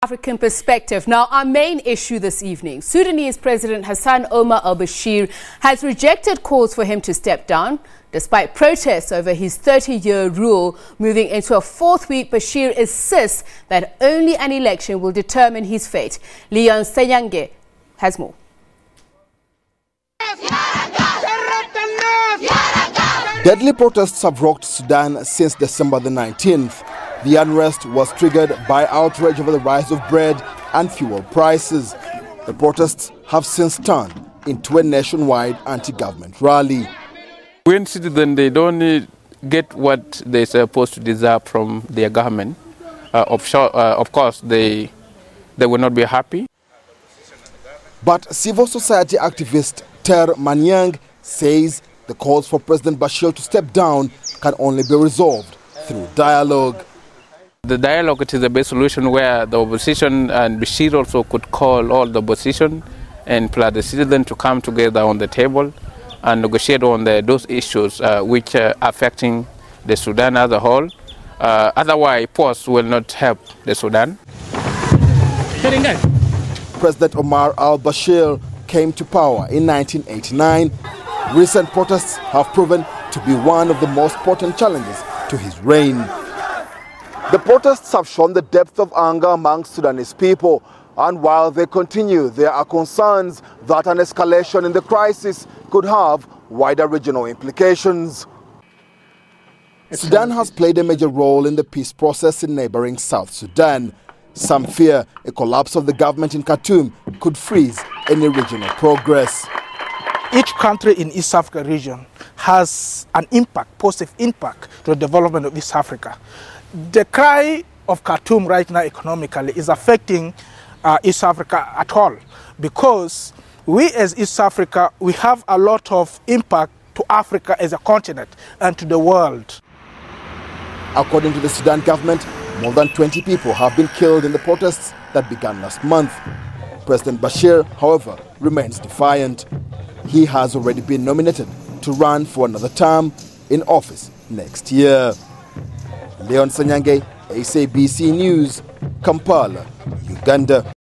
African perspective. Now, our main issue this evening, Sudanese President Hassan Omar al-Bashir has rejected calls for him to step down. Despite protests over his 30-year rule moving into a fourth week, Bashir insists that only an election will determine his fate. Ssenyange has more. Deadly protests have rocked Sudan since December the 19th. The unrest was triggered by outrage over the rise of bread and fuel prices. The protests have since turned into a nationwide anti-government rally. When citizens they don't get what they're supposed to deserve from their government, of course they will not be happy. But civil society activist Ssenyange says the calls for President Bashir to step down can only be resolved through dialogue. The dialogue is the best solution, where the opposition and Bashir also could call all the opposition and plus the citizens to come together on the table and negotiate on those issues which are affecting the Sudan as a whole. Otherwise, pause will not help the Sudan. President Omar al-Bashir came to power in 1989. Recent protests have proven to be one of the most potent challenges to his reign. The protests have shown the depth of anger among Sudanese people, and while they continue, there are concerns that an escalation in the crisis could have wider regional implications. Sudan has played a major role in the peace process in neighboring South Sudan. Some fear a collapse of the government in Khartoum could freeze any regional progress. Each country in East Africa region has an impact, positive impact to the development of East Africa. The cry of Khartoum right now economically is affecting East Africa at all, because we as East Africa, we have a lot of impact to Africa as a continent and to the world. According to the Sudan government, more than 20 people have been killed in the protests that began last month. President Bashir, however, remains defiant. He has already been nominated to run for another term in office next year. Ssenyange, SABC News, Kampala, Uganda.